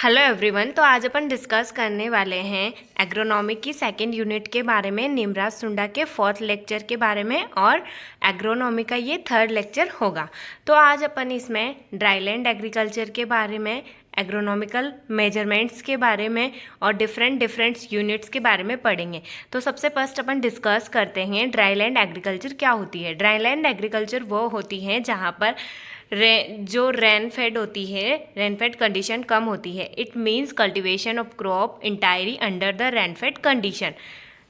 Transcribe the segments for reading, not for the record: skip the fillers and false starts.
Hello everyone. तो आज अपन discuss करने वाले हैं एग्रोनॉमी की सेकंड यूनिट के बारे में, निमराज सुंडा के फोर्थ लेक्चर के बारे में, और एग्रोनॉमी का ये थर्ड लेक्चर होगा। तो आज अपन इसमें ड्राईलैंड एग्रीकल्चर के बारे में, एग्रोनॉमिकल मेजरमेंट्स के बारे में और डिफरेंट यूनिट्स के बारे में पढ़ेंगे। तो सबसे फर्स्ट अपन डिस्कस करते हैं ड्राईलैंड एग्रीकल्चर क्या होती है। ड्राईलैंड एग्रीकल्चर वो होती है जहाँ पर जो रेनफेड होती है, रेनफेड कंडीशन कम होती है। It means cultivation of crop entirely under the rainfed condition.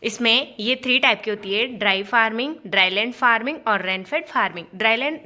इसमें ये 3 टाइप की होती है, ड्राई फार्मिंग, ड्राईलैंड फार्मिंग और रेनफेड फार्मिंग।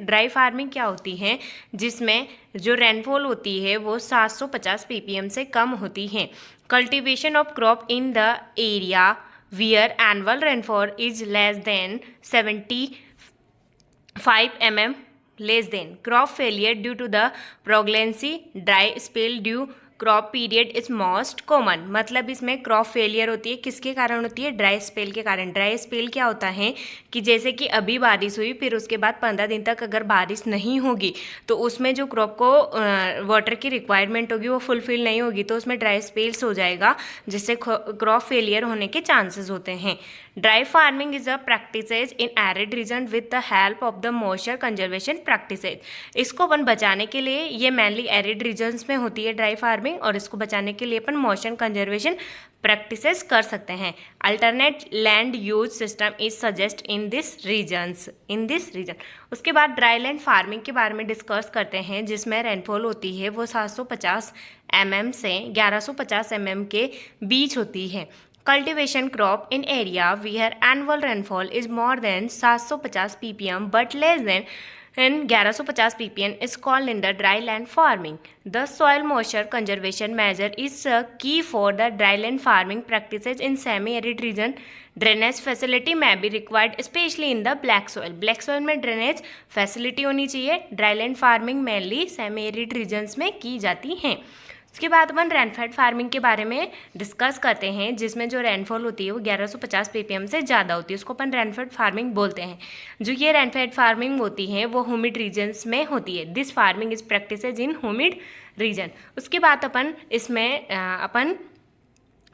ड्राई फार्मिंग क्या होती है, जिसमें जो रेनफॉल होती है वो 750 ppm से कम होती है। Cultivation of crop in the area wear annual rainfall is less than 75 mm less than. Crop failure due to the pregnancy, dry spell due crop period is most common. मतलब इसमें crop failure होती है, किसके कारण होती है? Dry spell के कारण। ड्राई स्पेल क्या होता है कि जैसे कि अभी बारिश हुई, फिर उसके बाद 15 दिन तक अगर बारिश नहीं होगी तो उसमें जो क्रॉप को वाटर की रिक्वायरमेंट होगी वो फुलफिल नहीं होगी, तो उसमें ड्राई स्पेल्स हो जाएगा, जिससे क्रॉप फेलियर होने के चांसेस होते हैं। Dry farming is a practices in arid region with the help of the moisture conservation practices. इसको अपन बचाने के लिए, ये मेनली एरिड रीजन्स में होती है ड्राई फार्मिंग, और इसको बचाने के लिए अपन मॉइस्चर कंजर्वेशन प्रैक्टिसेस कर सकते हैं। Alternate land use system is suggest in this region. उसके बाद ड्राई लैंड फार्मिंग के बारे में डिस्कस करते हैं, जिसमें रेनफॉल होती है वो 750 mm से 1150 mm के बीच होती है। Cultivation crop in area where annual rainfall is more than 750 ppm but less than 1150 ppm is called in the dry land farming. The soil moisture conservation measure is a key for the dry land farming practices in semi-arid region. Drainage facility may be required especially in the black soil. Black soil में drainage facility होनी चाहिए। dry land farming mainly semi-arid regions में की जाती हैं। उसके बाद अपन rainfed farming के बारे में डिस्कस करते हैं, जिसमें जो रेनफॉल होती है वो 1150 ppm से ज़्यादा होती है, उसको अपन रेनफेड फार्मिंग बोलते हैं। जो ये रेनफेड फार्मिंग होती है वो ह्यूमिड रीजन्स में होती है। This farming is practices in humid region. उसके बाद अपन इसमें अपन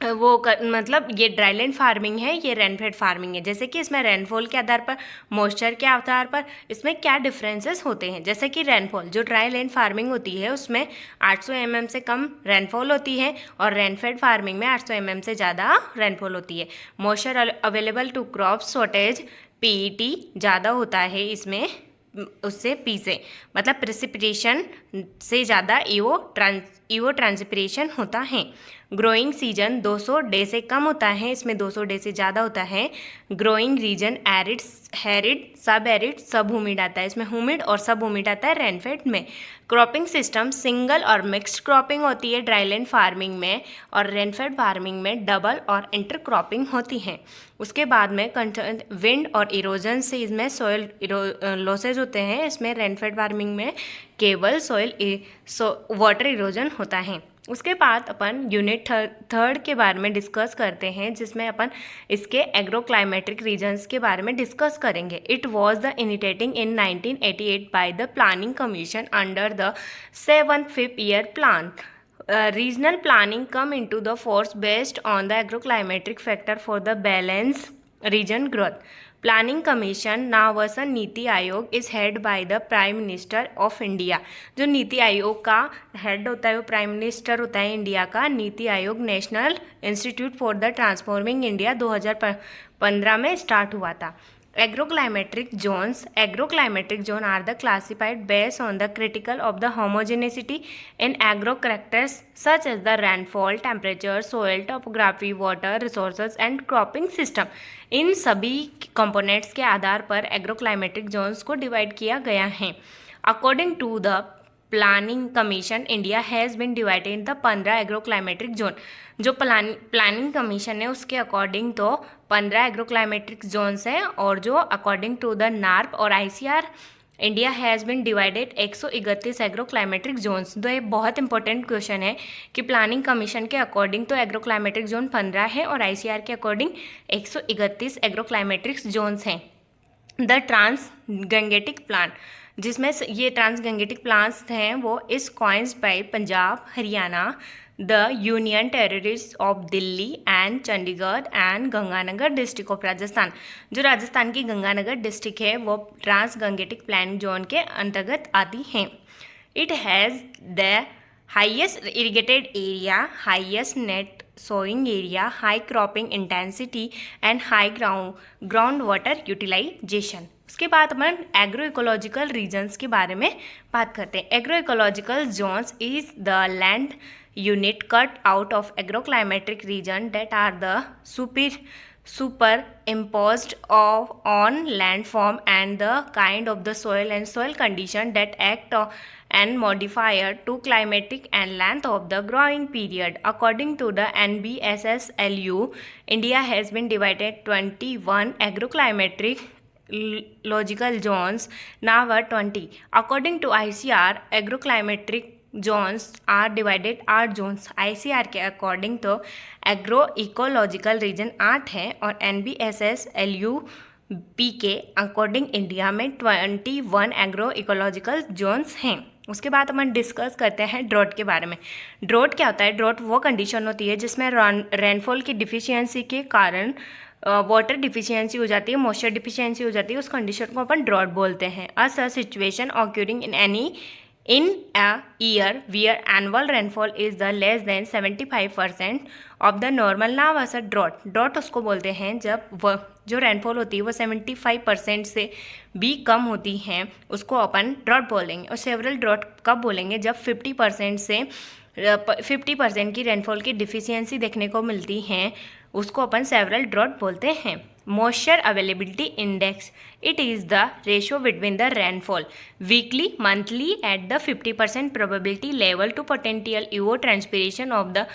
मतलब ये ड्राईलैंड फार्मिंग है, ये रेनफेड फार्मिंग है। जैसे कि इसमें रेनफॉल के आधार पर, मॉइस्चर के आधार पर इसमें क्या डिफरेंसेस होते हैं। जैसे कि रेनफॉल, जो ड्राईलैंड फार्मिंग होती है उसमें 800 mm से कम रेनफॉल होती है, और रेनफेड फार्मिंग में 800 mm से ज़्यादा रेनफॉल होती है। Moisture available to crop shortage, PET ज़्यादा होता है इसमें उससे पी से, मतलब प्रेसिपिटेशन से ज़्यादा ईवो ट्रांसपिरेशन होता है। ग्रोइंग सीजन 200 डे से कम होता है, इसमें 200 डे से ज़्यादा होता है। ग्रोइंग रीजन एरिड, हैरिड, सब एरिड, सब ह्यूमिड आता है। इसमें ह्यूमिड और सब ह्यूमिड आता है रेनफेड में। क्रॉपिंग सिस्टम सिंगल और मिक्स्ड क्रॉपिंग होती है ड्राईलैंड फार्मिंग में, और रेनफेड फार्मिंग में डबल और इंटर क्रॉपिंग होती है। उसके बाद में विंड और इरोजन से इसमें सॉइल लॉसेज होते हैं। इसमें रेनफेड फार्मिंग में केवल वाटर इरोजन होता है। उसके बाद अपन यूनिट थर्ड के बारे में डिस्कस करते हैं, जिसमें अपन इसके एग्रोक्लाइमेटिक रीजन्स के बारे में डिस्कस करेंगे। It was the initiating in 1988 by the planning commission under the 7th year plan. Regional planning come into the force based on the agroclimatic factor for the balance region growth. Planning Commission नावसन NITI Aayog is head by the prime minister of India. जो नीति आयोग का head होता है वो prime minister होता है India का। NITI Aayog national institute for the transforming India 2015 में start हुआ था। Agroclimatic zones. Agroclimatic zone are the classified based on the critical of the homogeneity in agro characters such as the rainfall, temperature, soil, topography, water resources and cropping system. इन सभी components के आधार पर agroclimatic Jones को divide किया गया है। According to the planning commission, India has been divided in the 15 agroclimatic zone. जो planning commission है उसके अकॉर्डिंग तो 15 एग्रोक्लाइमेटिक जोन्स हैं, और जो अकॉर्डिंग टू द नार्प और ICR, India has been divided 131 agroclimatic zones. तो ये बहुत इंपॉर्टेंट क्वेश्चन है कि प्लानिंग कमीशन के अकॉर्डिंग तो एग्रोक्लाइमेटिक जोन 15 है, और आईसीआर के अकॉर्डिंग 131 एग्रोक्लाइमेटिक जोन्स हैं। द ट्रांसगंगेटिक प्लान, जिसमें ये ट्रांसगंगेटिक प्लान्स हैं वो is coins by Punjab, Haryana, the union territories of Delhi and Chandigarh and Ganganagar district of Rajasthan. जो राजस्थान की गंगानगर डिस्ट्रिक्ट है वो ट्रांस गंगेटिक प्लान जोन के अंतर्गत आती हैं। It has the highest irrigated area, highest net sowing area, high cropping intensity and high ground water utilization। उसके बाद अपन एग्रो इकोलॉजिकल रीजन्स के बारे में बात करते हैं। Agro ecological zones is the land unit cut out of agroclimatic region that are the superimposed on landform and the kind of the soil and soil condition that act and modifier to climatic and length of the growing period. According to the NBSSLU, India has been divided 21 agroclimatic logical zones, now are 20. According to ICR, agroclimatic zones are divided 8 zones. ICR के according तो agro ecological region 8 है और NBSSLUP के according India में 21 agro ecological Jones हैं। उसके बाद अपन discuss करते हैं ड्रॉट के बारे में। ड्रॉट क्या होता है? ड्रॉट वो कंडीशन होती है जिसमें रेनफॉल की डिफिशियंसी के कारण वाटर डिफिशियंसी हो जाती है, मॉइस्चर डिफिशियंसी हो जाती है। उस कंडीशन को अपन ड्रॉट बोलते हैं। A situation occurring in a year where annual rainfall is the less than 75% of the normal, now as a drought। Drought उसको बोलते हैं जब वह जो रेनफॉल होती है वो 75% से भी कम होती है, उसको अपन ड्रॉट बोलेंगे। और सेवरल ड्रॉट कब बोलेंगे? जब 50% की रेनफॉल की डिफिशियंसी देखने को मिलती है, उसको अपन सेवरल ड्रॉट बोलते हैं। Moisture availability index, it is the ratio between the rainfall weekly monthly at the 50% probability level to potential evapotranspiration of the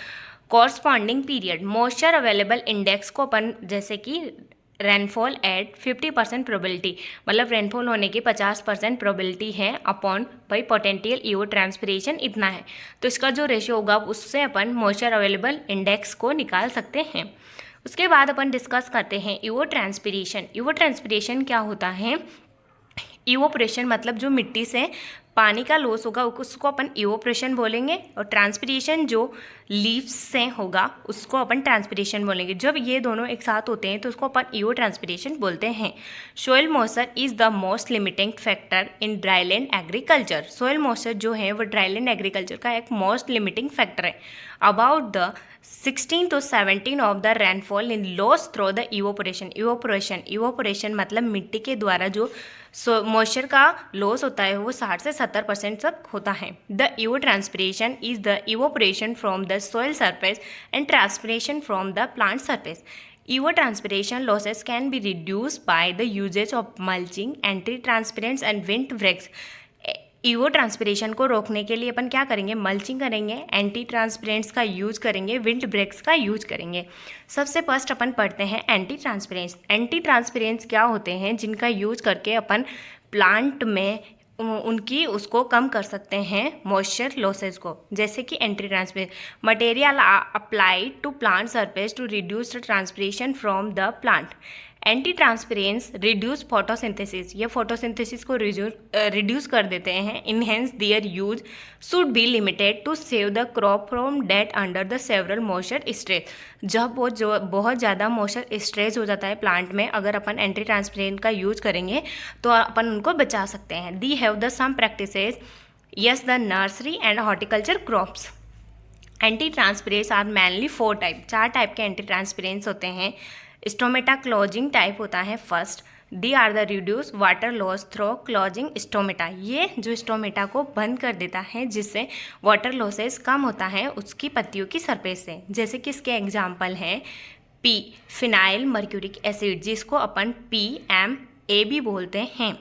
corresponding period. Moisture available index को अपन जैसे कि रेनफॉल एट 50% प्रोबेबिलिटी, मतलब rainfall होने की 50% probability है upon भाई potential EO transpiration इतना है, तो इसका जो रेशियो होगा उससे अपन मॉइस्चर अवेलेबल इंडेक्स को निकाल सकते हैं। उसके बाद अपन डिस्कस करते हैं ईओ ट्रांसपिरेशन। ईओ ट्रांसपिरेशन क्या होता है? इवोपरेशन मतलब जो मिट्टी से पानी का लॉस होगा उसको अपन इवोपरेशन बोलेंगे, और ट्रांसपिरेशन जो लीव्स से होगा उसको अपन ट्रांसपिरेशन बोलेंगे। जब ये दोनों एक साथ होते हैं तो उसको अपन ईओ ट्रांसपिरेशन बोलते हैं। Soil moisture is the most limiting factor in dryland agriculture. Soil moisture जो है वो ड्राईलैंड एग्रीकल्चर का एक मोस्ट लिमिटिंग फैक्टर है। About the 16 to 17 of the rainfall in loss through the evaporation. Evaporation मतलब मिट्टी के द्वारा जो मॉइस्चर का लॉस होता है वो 60 से 70% तक होता है। The evapotranspiration is the evaporation from the soil surface and transpiration from the plant surface. Evapotranspiration losses can be reduced by the usage of mulching, anti-transpirants and wind breaks. इवोट्रांसपिरेशन को रोकने के लिए अपन क्या करेंगे? मल्चिंग करेंगे, anti ट्रांसपेरेंट्स का use करेंगे, wind breaks का यूज करेंगे। सबसे फर्स्ट अपन पढ़ते हैं एंटी ट्रांसपेरेंट्स। एंटी ट्रांसपेरेंट्स क्या होते हैं? जिनका यूज करके अपन प्लांट में उनकी उसको कम कर सकते हैं मॉइस्चर लॉसेस को। जैसे कि anti transparent material applied to plant surface to reduce the transpiration from the plant. Anti transparence reduce photosynthesis, ये फोटोसिंथेसिस को रिड्यूस कर देते हैं। Enhance their use should be limited to save the crop from death under the several moisture stress. जब वो जो बहुत ज़्यादा मॉइस्चर स्ट्रेस हो जाता है प्लांट में, अगर अपन एंटी ट्रांसपेरेंट का यूज करेंगे तो अपन उनको बचा सकते हैं। They have the some practices yes the nursery and horticulture crops. Antitranspirants are mainly 4 type, 4 type के एंटी ट्रांसपेरेंट्स होते हैं। स्टोमेटा क्लोजिंग टाइप होता है first. They are the reduce water loss through closing stomata, ये जो stomata को बंद कर देता है जिससे वाटर लॉसेस कम होता है उसकी पत्तियों की सरफेस से। जैसे कि इसके एग्जाम्पल हैं पी फिनाइल मर्क्यूरिक एसिड, जिसको अपन PMA भी बोलते हैं।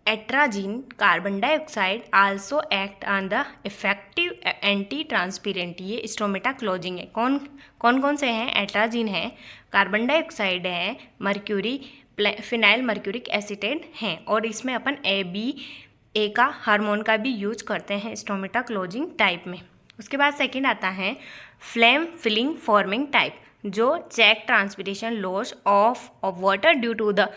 Atrazine carbon dioxide also act on the effective anti transparent, ये स्टोमेटा क्लोजिंग है। कौन से हैं? एट्राजीन है, कार्बन डाइऑक्साइड है, मर्क्यूरी फिनाइल मर्क्यूरिक एसिटेट हैं, और इसमें अपन ABA का हार्मोन का भी यूज करते हैं स्टोमेटा क्लोजिंग टाइप में। उसके बाद सेकंड आता है फ्लेम फिलिंग फॉर्मिंग टाइप, जो check transpiration loss of water due to the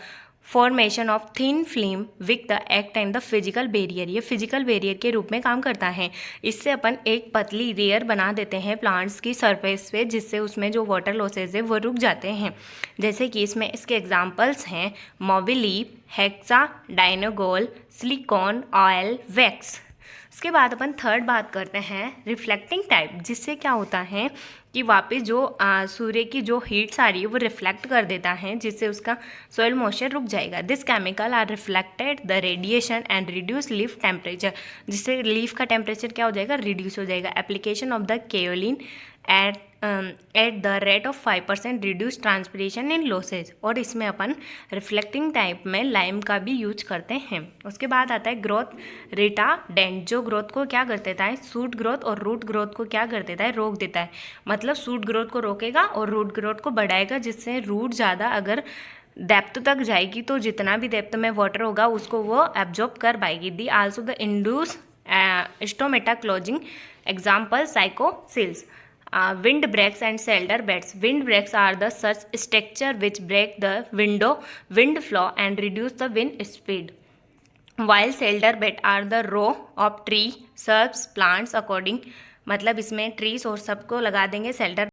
formation of thin film with the act and the physical barrier, ये फिजिकल बैरियर के रूप में काम करता है। इससे अपन एक पतली लेयर बना देते हैं प्लांट्स की सरफेस पे, जिससे उसमें जो वाटर लॉसेज है वो रुक जाते हैं। जैसे कि इसमें इसके एग्जांपल्स हैं मोबिलीप, हेक्सा डाइनोगोल, सिलिकॉन ऑयल, वैक्स। उसके बाद अपन थर्ड बात करते हैं रिफ्लेक्टिंग टाइप, जिससे क्या होता है कि वापस जो सूर्य की जो हीट्स आ रही है वो रिफ्लेक्ट कर देता है, जिससे उसका सॉइल मॉइस्चर रुक जाएगा। This chemical are reflected the radiation and reduce leaf temperature, जिससे लीफ का टेम्परेचर क्या हो जाएगा, रिड्यूस हो जाएगा। Application of the kaolin at the rate of 5% reduce transpiration in losses, और इसमें अपन रिफ्लेक्टिंग टाइप में लाइम का भी यूज करते हैं। उसके बाद आता है ग्रोथ रिटार्डेंट, जो ग्रोथ को क्या कर देता है, शूट ग्रोथ और रूट ग्रोथ को क्या कर देता है, रोक देता है। मतलब शूट ग्रोथ को रोकेगा और रूट ग्रोथ को बढ़ाएगा, जिससे रूट ज़्यादा अगर डेप्थ तक जाएगी तो जितना भी डेप्थ में वाटर होगा उसको वो एब्जॉर्ब कर पाएगी। They also the induce stomata closing, example cycocels, wind breaks and shelter beds. Wind breaks are the such structure which break the wind flow and reduce the wind speed, while shelter bed are the row of tree shrubs plants according, मतलब इसमें trees और सबको लगा देंगे shelter